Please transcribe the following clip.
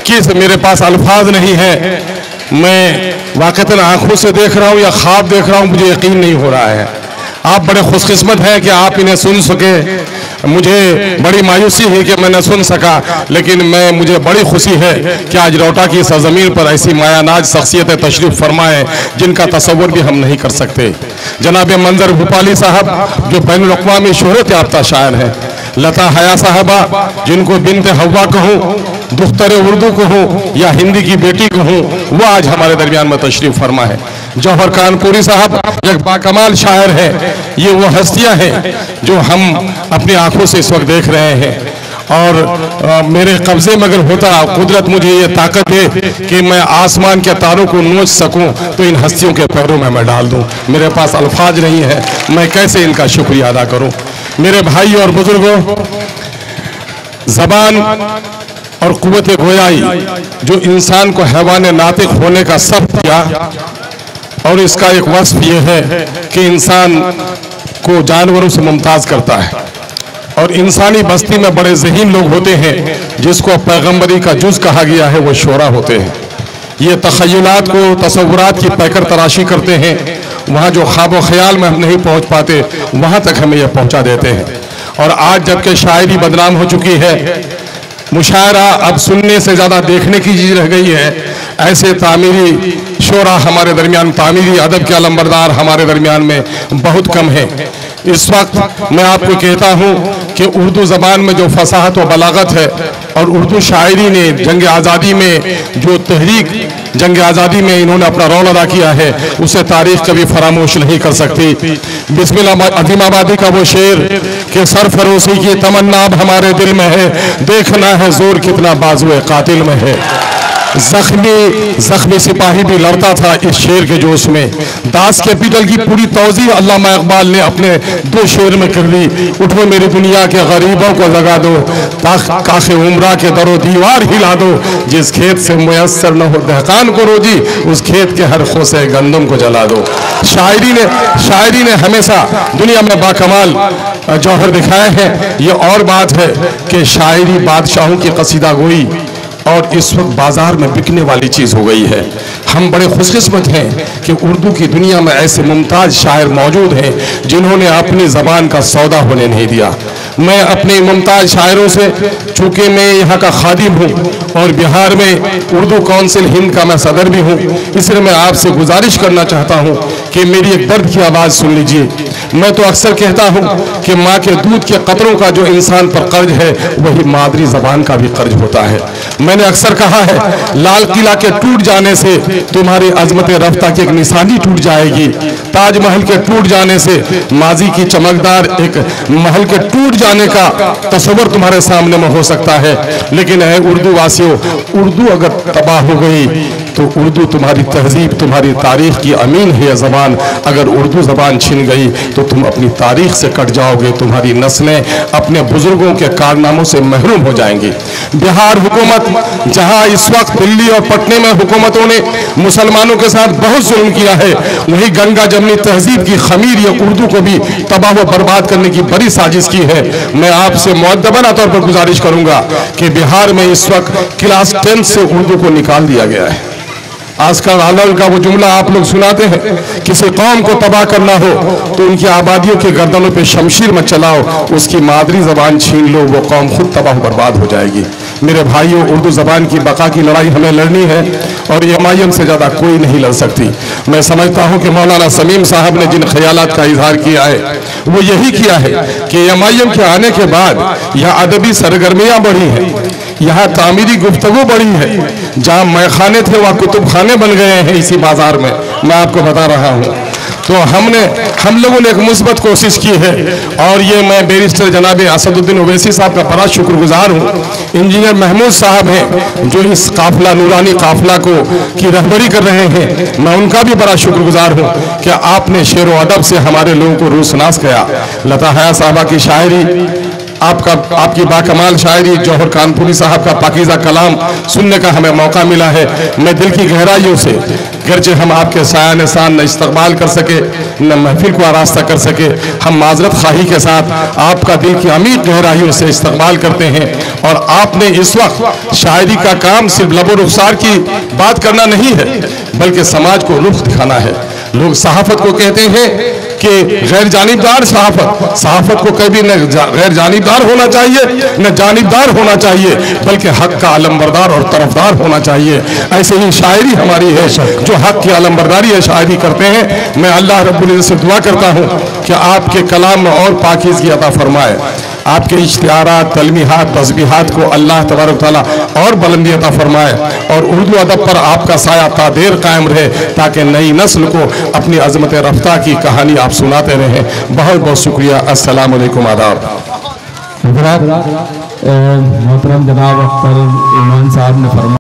किस मेरे पास अल्फाज नहीं है। मैं वाक़तन आंखों से देख रहा हूँ या ख्वाब देख रहा हूँ, मुझे यकीन नहीं हो रहा है। आप बड़े खुशकिस्मत हैं कि आप इन्हें सुन सके। मुझे बड़ी मायूसी है कि मैं न सुन सका, लेकिन मुझे बड़ी खुशी है कि आज रोहटा की सरजमीन पर ऐसी मायानाज शख्सियतें तशरीफ़ फरमाएँ जिनका तसव्वुर भी हम नहीं कर सकते। जनाब मंजर भूपाली साहब जो बैनुल अक़वामी शोहरत याफ्ता शायर हैं, लता हया साहबा जिनको बिनते हवा कहूँ, दुख्तर उर्दू कहूँ या हिंदी की बेटी कहूँ, वो आज हमारे दरमियान में तशरीफ़ फरमा है। जौहर कानपुरी साहब एक बाकमाल शायर है। ये वो हस्तियाँ हैं जो हम अपनी आंखों से इस वक्त देख रहे हैं, और मेरे कब्जे में अगर होता कुदरत मुझे ये ताकत दे कि मैं आसमान के तारों को नोच सकूं, तो इन हस्तियों के पैरों में मैं डाल दूं। मेरे पास अल्फाज नहीं है, मैं कैसे इनका शुक्रिया अदा करूं। मेरे भाई और बुजुर्गों, ज़बान और कुव्वत गोयाई जो इंसान को हैवान नातिक होने का सबब किया, और इसका एक वस्फ ये है कि इंसान को जानवरों से मुमताज़ करता है। और इंसानी बस्ती में बड़े ज़हीन लोग होते हैं जिसको पैगंबरी का जुज़ कहा गया है, वो शोरा होते हैं। ये तख़य्युलात को, तसव्वुरात की पैकर तराशी करते हैं। वहाँ जो ख्वाब ख्याल में हम नहीं पहुँच पाते, वहाँ तक हमें यह पहुँचा देते हैं। और आज जबकि शायरी बदनाम हो चुकी है, मुशायरा अब सुनने से ज़्यादा देखने की चीज़ रह गई है, ऐसे तामीरी शोरा हमारे दरमियान, तामीरी अदब के अलंबरदार हमारे दरमियान में बहुत कम है। इस वक्त मैं आपको कहता हूँ कि उर्दू ज़बान में जो फसाहत व बलागत है, और उर्दू शायरी ने जंग आज़ादी में जो तहरीक जंग आज़ादी में इन्होंने अपना रोल अदा किया है, उसे तारीख़ कभी फरामोश नहीं कर सकती। बिस्मिल्लाह अज़ीमाबादी का वो शेर कि सरफरोशी की तमन्ना अब हमारे दिल में है, देखना है जोर कितना बाजुए कातिल में है। जख्मी सिपाही भी लड़ता था इस शेर के जोश में। दास कैपिटल की पूरी तौज़ीह अल्लामा इकबाल ने अपने दो शेर में कर ली। उठो मेरी दुनिया के गरीबों को जगा दो, काखे उम्रा के दरो दीवार हिला दो, जिस खेत से मुयस्सर न हो दहकान को रोजी, उस खेत के हर खोसे गंदम को जला दो। शायरी ने हमेशा दुनिया में बाकमाल जौहर दिखाए हैं। ये और बात है कि शायरी बादशाहों की कसीदा गोई और इस वक्त बाजार में बिकने वाली चीज़ हो गई है। हम बड़े खुशकिस्मत हैं कि उर्दू की दुनिया में ऐसे मुमताज़ शायर मौजूद हैं जिन्होंने अपनी ज़बान का सौदा होने नहीं दिया। मैं अपने मुमताज़ शायरों से, चूँकि मैं यहाँ का खादिम हूँ और बिहार में उर्दू काउंसिल हिंद का मैं सदर भी हूँ, इसलिए मैं आपसे गुजारिश करना चाहता हूँ कि मेरी एक दर्द की आवाज़ सुन लीजिए। मैं तो अक्सर कहता हूँ कि माँ के दूध के कतरों का जो इंसान पर कर्ज है, वही मादरी ज़बान का भी कर्ज होता है। मैंने अक्सर कहा है, लाल किला के टूट जाने से तुम्हारी अजमत रफ्ता की एक निशानी टूट जाएगी। ताजमहल के टूट जाने से माजी की चमकदार एक महल के टूट जाने का तस्वर तुम्हारे सामने में हो सकता है। लेकिन है उर्दू वासियों, उर्दू अगर तबाह हो गई तो उर्दू तुम्हारी तहजीब, तुम्हारी तारीख की अमीन है ज़बान। अगर उर्दू ज़बान छिन गई तो तुम अपनी तारीख से कट जाओगे, तुम्हारी नस्लें अपने बुजुर्गों के कारनामों से महरूम हो जाएंगी। बिहार हुकूमत, जहां इस वक्त दिल्ली और पटने में हुकूमतों ने मुसलमानों के साथ बहुत जुल्म किया है, वहीं गंगा जमनी तहजीब की खमीर या उर्दू को भी तबाह व बर्बाद करने की बड़ी साजिश की है। मैं आपसे मुअद्दबाना तौर पर गुजारिश करूंगा कि बिहार में इस वक्त क्लास 10 से उर्दू को निकाल दिया गया है। आजकल आलल का वो जुमला आप लोग सुनाते हैं, किसी कौम को तबाह करना हो तो उनकी आबादियों के गर्दनों पे शमशीर मत चलाओ, उसकी मादरी ज़बान छीन लो, वो कौम खुद तबाह बर्बाद हो जाएगी। मेरे भाइयों, उर्दू ज़बान की बका की लड़ाई हमें लड़नी है और एमआईएम से ज़्यादा कोई नहीं लड़ सकती। मैं समझता हूँ कि मौलाना समीम साहब ने जिन ख्यालात का इजहार किया है, वो यही किया है कि एमआईएम के आने के बाद यहाँ अदबी सरगर्मियाँ बढ़ी हैं, यहाँ तामीरी गुफ्तगू बढ़ी है। जहाँ मैखाने थे वहाँ कुतुब खाने बन गए हैं इसी बाजार में, मैं आपको बता रहा हूँ। तो हम लोगों ने एक मुस्बत कोशिश की है, और ये मैं बैरिस्टर जनाब असदुद्दीन ओवैसी साहब का बड़ा शुक्रगुजार हूँ। इंजीनियर महमूद साहब हैं जो इस काफिला, नूरानी काफिला की रहबरी कर रहे हैं, मैं उनका भी बड़ा शुक्रगुजार हूँ कि आपने शेर व अदब से हमारे लोगों को रूसनास किया। लता हया साहबा की शायरी आपकी बाकमाल शायरी, जौहर कानपुरी साहब का पाकीज़ा कलाम सुनने का हमें मौका मिला है। मैं दिल की गहराइयों से, गरचे हम आपके साया निशान न इस्तकबाल कर सके न महफिल को आरास्ता कर सके, हम माजरत खाही के साथ आपका दिल की अमीर गहराइयों से इस्तकबाल करते हैं। और आपने इस वक्त शायरी का काम सिर्फ लबो रुखसार की बात करना नहीं है, बल्कि समाज को रुख दिखाना है। लोग सहाफत को कहते हैं कि गैर जानिबदार सहाफत को कभी न गैर जानिबदार होना चाहिए न जानिबदार होना चाहिए, बल्कि हक का अलमबरदार और तरफदार होना चाहिए। ऐसे ही शायरी हमारी है जो हक की अलमबरदारी है शायरी करते हैं। मैं अल्लाह रब्बुल इज्जत से दुआ करता हूँ कि आपके कलाम में और पाकीज़गी अता फरमाए, आपके इश्तिहारात, तलमीहात, तस्बीहात को अल्लाह तबारक तआला और बुलंदी अता फरमाए, और उर्दू अदब पर आपका साया तादेर कायम रहे, ताकि नई नस्ल को अपनी अज़मत रफ्ता की कहानी आप सुनाते रहें। बहुत बहुत शुक्रिया। अस्सलाम वालेकुम, आदाब। मोहतरम जनाब अख्तर ईमान साहब ने फरमा